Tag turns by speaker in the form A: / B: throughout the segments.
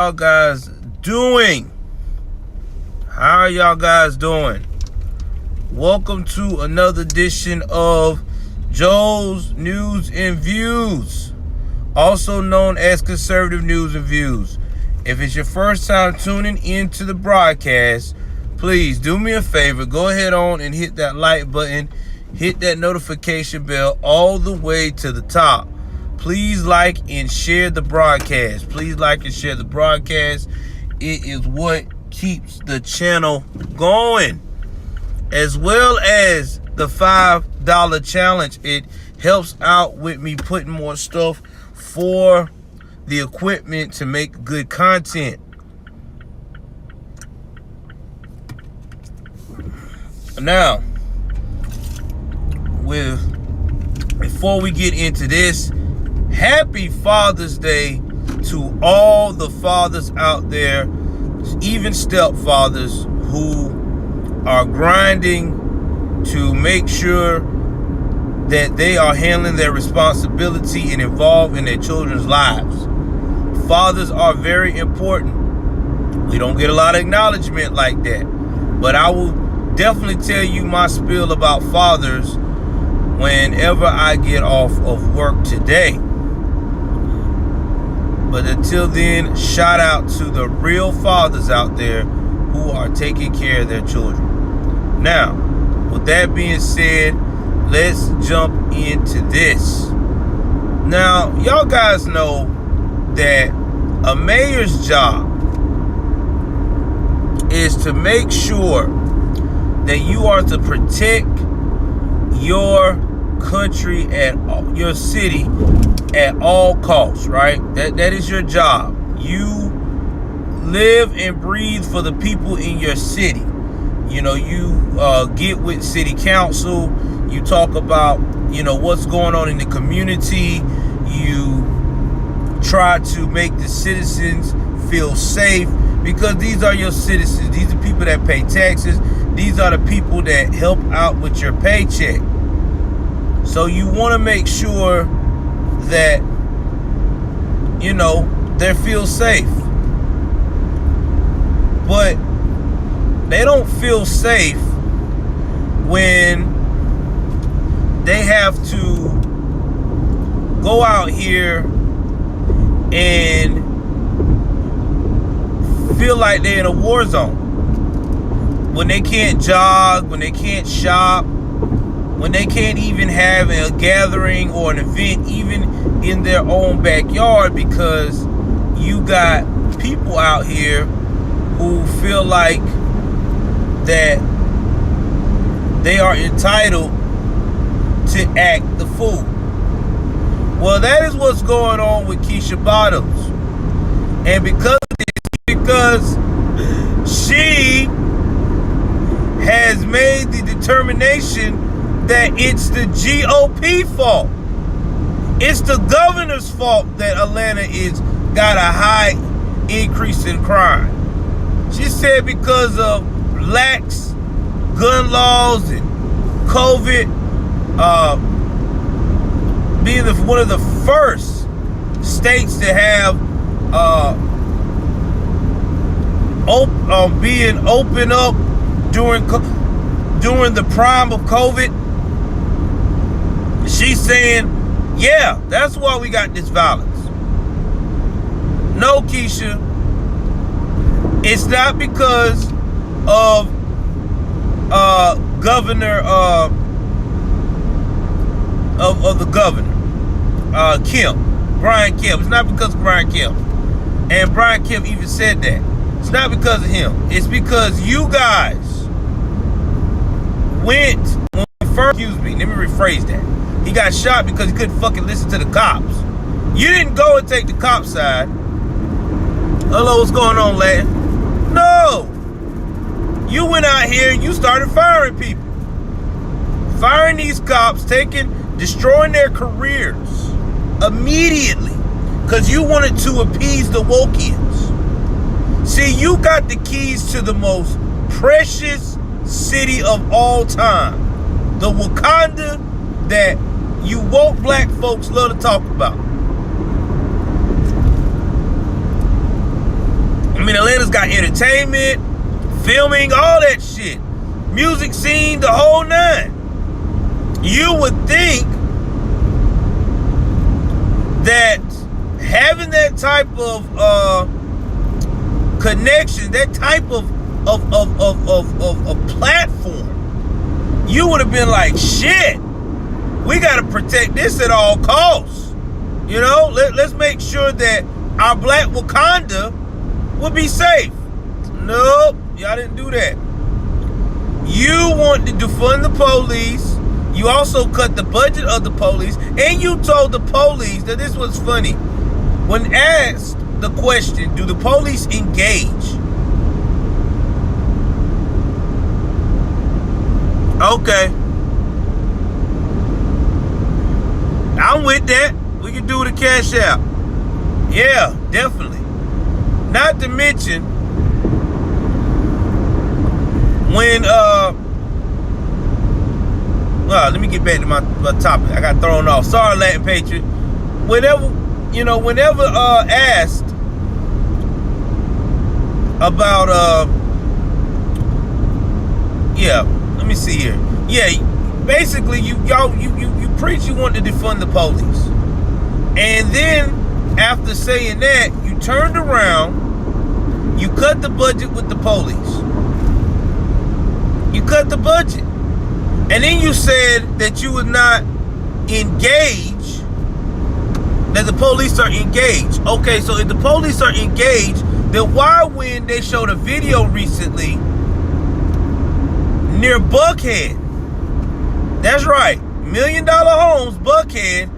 A: Y'all guys doing? How are y'all guys doing? Welcome to another edition of Joe's News and Views, also known as Conservative News and Views. If it's your first time tuning into the broadcast, please do me a favor, go ahead on and hit that like button, hit that notification bell all the way to the top. Please like and share the broadcast. Please like and share the broadcast. It is what keeps the channel going. As well as the $5 challenge. It helps out with me putting more stuff for the equipment to make good content. Now, before we get into this, happy Father's Day to all the fathers out there, even stepfathers who are grinding to make sure that they are handling their responsibility and involved in their children's lives. Fathers are very important. We don't get a lot of acknowledgement like that, but I will definitely tell you my spiel about fathers whenever I get off of work today. But until then, shout out to the real fathers out there who are taking care of their children. Now, with that being said, let's jump into this. Now, y'all guys know that a mayor's job is to make sure that you are to protect your country and your city at all costs, right? That is your job. You live and breathe for the people in your city. You know, you get with city council, you talk about, what's going on in the community, you try to make the citizens feel safe, because these are your citizens. These are people that pay taxes. These are the people that help out with your paycheck. So you want to make sure that, they feel safe. But they don't feel safe when they have to go out here and feel like they're in a war zone. When they can't jog, when they can't shop, when they can't even have a gathering or an event even in their own backyard, because you got people out here who feel like that they are entitled to act the fool. Well, that is what's going on with Keisha Bottoms. And because she has made the determination that it's the GOP fault. It's the governor's fault that Atlanta is got a high increase in crime. She said because of lax gun laws and COVID being one of the first states to have being open up during the prime of COVID. She's saying, yeah, that's why we got this violence. No, Keisha, it's not because of Governor of the governor, Brian Kemp. It's not because of Brian Kemp. And Brian Kemp even said that. It's not because of him. It's because you guys went, let me rephrase that. He got shot because he couldn't fucking listen to the cops. You didn't go and take the cop side. Hello, what's going on, lad? No. You went out here and you started firing people. Firing these cops, destroying their careers immediately because you wanted to appease the Wokians. See, you got the keys to the most precious city of all time. The Wakanda that you woke black folks love to talk about. Atlanta's got entertainment, filming, all that shit. Music scene, the whole nine. You would think that having that type of connection, that type of platform, you would have been like, shit, we got to protect this at all costs. You know, let's make sure that our black Wakanda will be safe. Nope, y'all didn't do that. You want to defund the police. You also cut the budget of the police. And you told the police that this was funny. When asked the question, do the police engage? Okay. I'm with that. We can do the cash out. Yeah, definitely. Not to mention, when well, let me get back to my topic. I got thrown off. Sorry, Latin Patriot. Whenever asked about yeah, let me see here. Yeah, basically you preach you want to defund the police. And then after saying that, you turned around, you cut the budget with the police. You cut the budget. And then you said that you would not engage, that the police are engaged. Okay, so if the police are engaged, then why, when they showed a video recently near Buckhead, that's right, $1 Million Homes, Buckhead,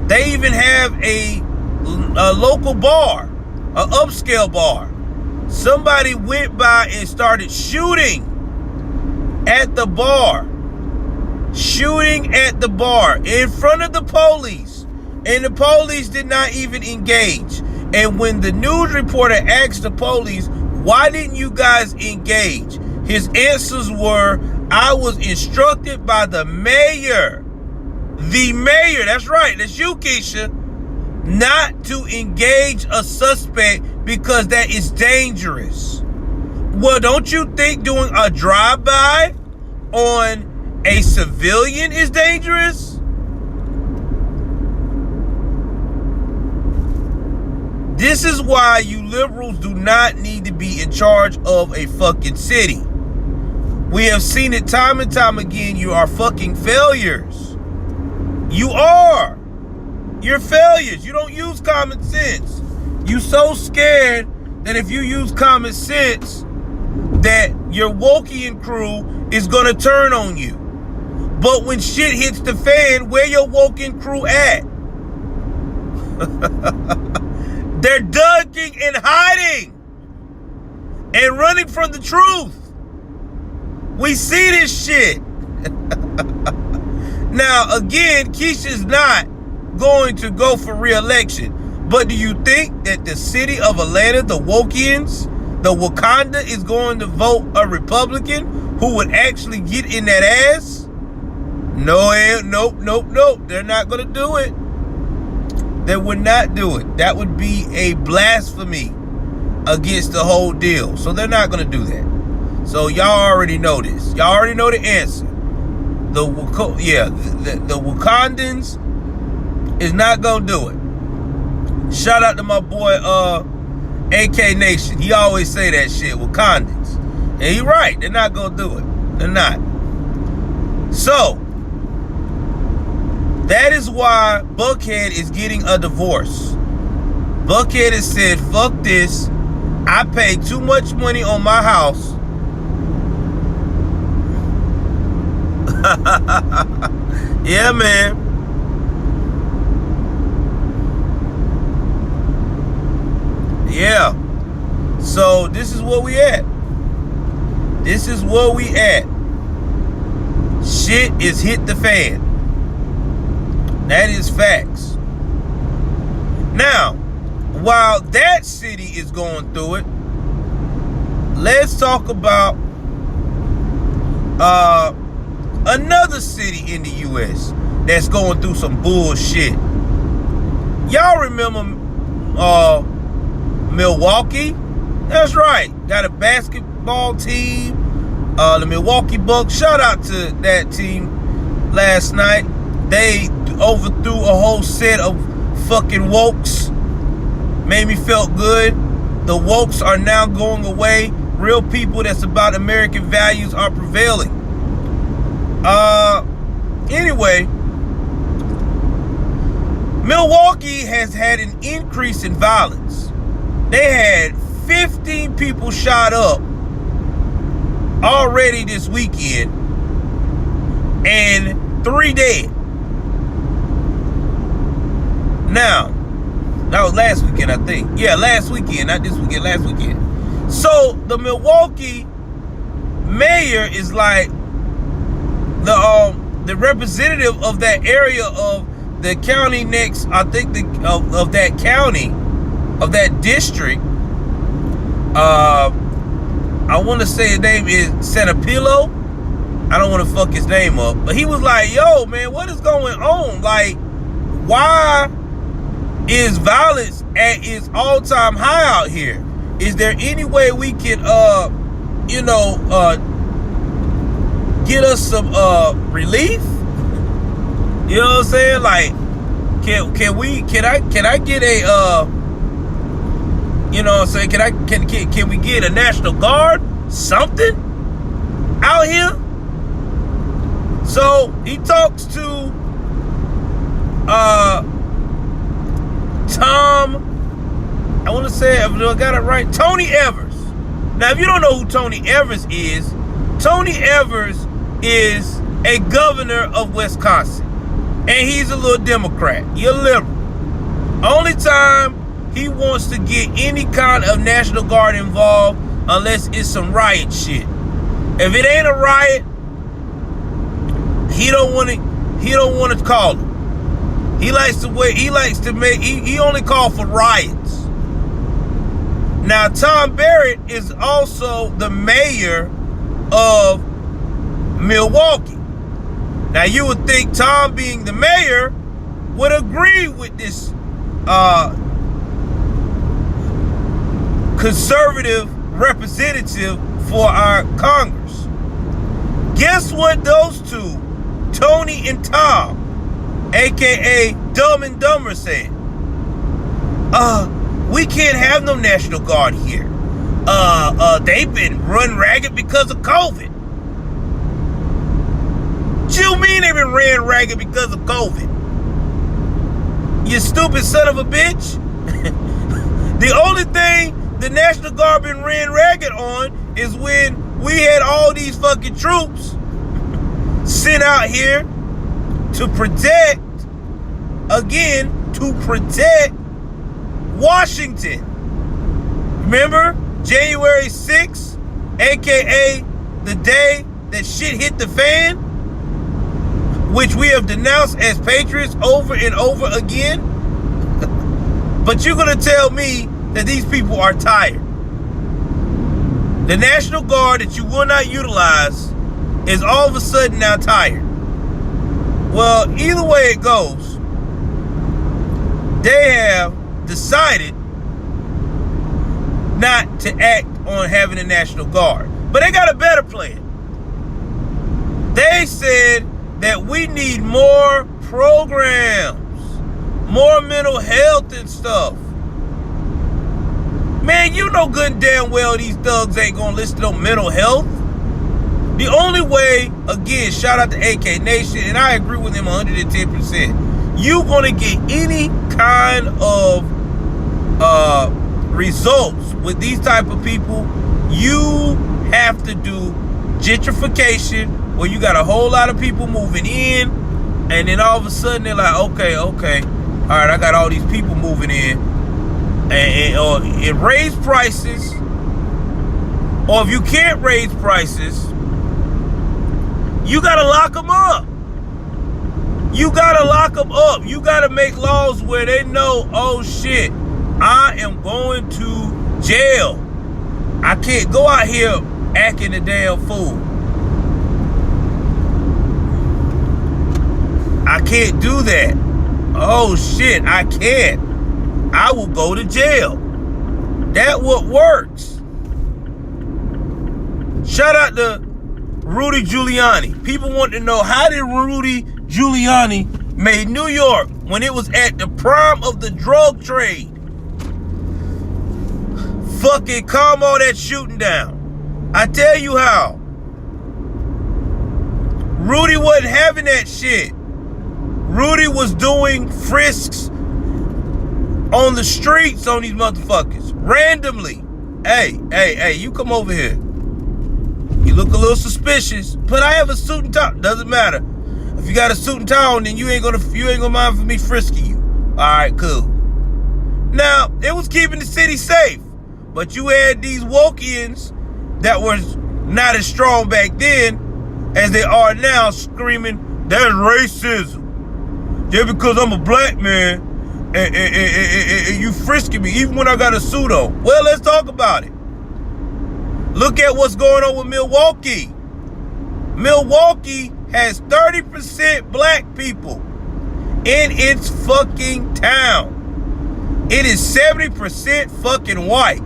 A: they even have a local bar, an upscale bar. Somebody went by and started shooting at the bar. Shooting at the bar in front of the police. And the police did not even engage. And when the news reporter asked the police, why didn't you guys engage? His answers were, I was instructed by the mayor. The mayor, that's right, that's you, Keisha, not to engage a suspect because that is dangerous. Well, don't you think doing a drive-by on a civilian is dangerous? This is why you liberals do not need to be in charge of a fucking city. We have seen it time and time again. You are fucking failures. You are. You're failures. You don't use common sense. You so scared that if you use common sense, that your Wokian crew is gonna turn on you. But when shit hits the fan, where your Wokian crew at? They're ducking and hiding and running from the truth. We see this shit. Now, again, Keisha's not going to go for re-election. But do you think that the city of Atlanta, the Wokians, the Wakanda, is going to vote a Republican who would actually get in that ass? No, nope. They're not going to do it. They would not do it. That would be a blasphemy against the whole deal. So they're not going to do that. So y'all already know this. Y'all already know the answer. The Wakandans is not going to do it. Shout out to my boy AK Nation. He always say that shit, Wakandans. And he right. They're not going to do it. They're not. So that is why Buckhead is getting a divorce. Buckhead has said, fuck this. I paid too much money on my house. Yeah, man. Yeah. So this is where we at. This is where we at. Shit is hit the fan. That is facts. Now, while that city is going through it, let's talk about another city in the U.S. that's going through some bullshit. Y'all remember Milwaukee? That's right. Got a basketball team. The Milwaukee Bucks. Shout out to that team last night. They overthrew a whole set of fucking wokes. Made me feel good. The wokes are now going away. Real people that's about American values are prevailing. Anyway, Milwaukee has had an increase in violence. They had 15 people shot up already this weekend and 3 dead. Now, that was last weekend, I think. Yeah, last weekend, not this weekend, last weekend. So the Milwaukee mayor is like the representative of that area of the county next, I think of that county, of that district. I want to say his name is Sanapilo. I don't want to fuck his name up, but he was like, yo, man, what is going on? Like, why is violence at its all-time high out here? Is there any way we can, get us some relief? You know what I'm saying? Like, can I get a you know what I'm saying? Can we get a National Guard? Something out here? So he talks to Tom, I want to say, I got it right, Tony Evers. Now, if you don't know who Tony Evers is a governor of Wisconsin. And he's a little Democrat. You're liberal. Only time he wants to get any kind of National Guard involved unless it's some riot shit. If it ain't a riot, he don't want to call it. He only call for riots. Now, Tom Barrett is also the mayor of Milwaukee. Now, you would think Tom, being the mayor, would agree with this conservative representative for our Congress. Guess what those two, Tony and Tom, aka Dumb and Dumber, said? We can't have no National Guard here. They've been run ragged because of COVID. What you mean they've been ran ragged because of COVID? You stupid son of a bitch. The only thing the National Guard been ran ragged on is when we had all these fucking troops sent out here to protect Washington. Remember January 6th, aka the day that shit hit the fan, which we have denounced as patriots over and over again? But you're gonna tell me that these people are tired. The National Guard that you will not utilize is all of a sudden now tired. Well, either way it goes, they have decided not to act on having a National Guard. But they got a better plan. They said that we need more programs, more mental health and stuff. Man, you know good and damn well these thugs ain't gonna listen to mental health. The only way, again, shout out to AK Nation, and I agree with him 110%. You gonna get any kind of results with these type of people, you have to do gentrification, where you got a whole lot of people moving in, and then all of a sudden they're like, okay, all right, I got all these people moving in, and raise prices, or if you can't raise prices, you gotta lock them up. You gotta lock them up. You gotta make laws where they know, oh shit, I am going to jail. I can't go out here acting a damn fool. I can't do that. Oh shit, I can't. I will go to jail. That what works. Shout out to Rudy Giuliani. People want to know, how did Rudy Giuliani make New York when it was at the prime of the drug trade fucking calm all that shooting down? I tell you how. Rudy wasn't having that shit. Rudy was doing frisks on the streets on these motherfuckers randomly. Hey, you come over here. You look a little suspicious, but I have a suit and tie. Doesn't matter. If you got a suit and tie on, then you ain't gonna mind for me frisking you. All right, cool. Now, it was keeping the city safe, but you had these Wokians that were not as strong back then as they are now, screaming, "That's racism. Just because I'm a black man and you frisking me, even when I got a suit on." Well, let's talk about it. Look at what's going on with Milwaukee. Milwaukee has 30% black people in its fucking town. It is 70% fucking white.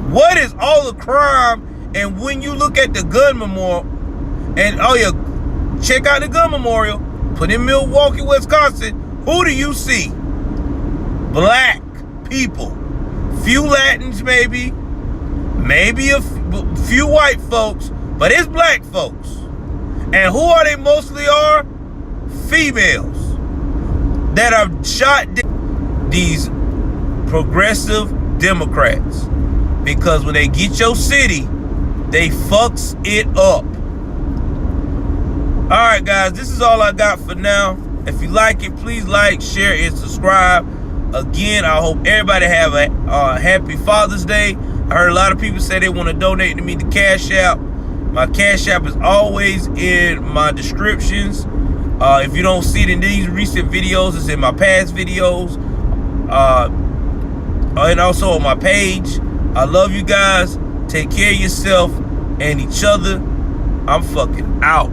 A: What is all the crime? And when you look at the gun memorial, and check out the gun memorial, put in Milwaukee, Wisconsin, who do you see? Black people. Few Latins maybe a few white folks, but it's black folks. And who are they mostly are? Females that are shot down. These progressive Democrats. Because when they get your city, they fucks it up. All right, guys, this is all I got for now. If you like it, please like, share, and subscribe. Again, I hope everybody have a happy Father's Day. I heard a lot of people say they want to donate to me the Cash App. My Cash App is always in my descriptions. If you don't see it in these recent videos, it's in my past videos. And also on my page. I love you guys. Take care of yourself and each other. I'm fucking out.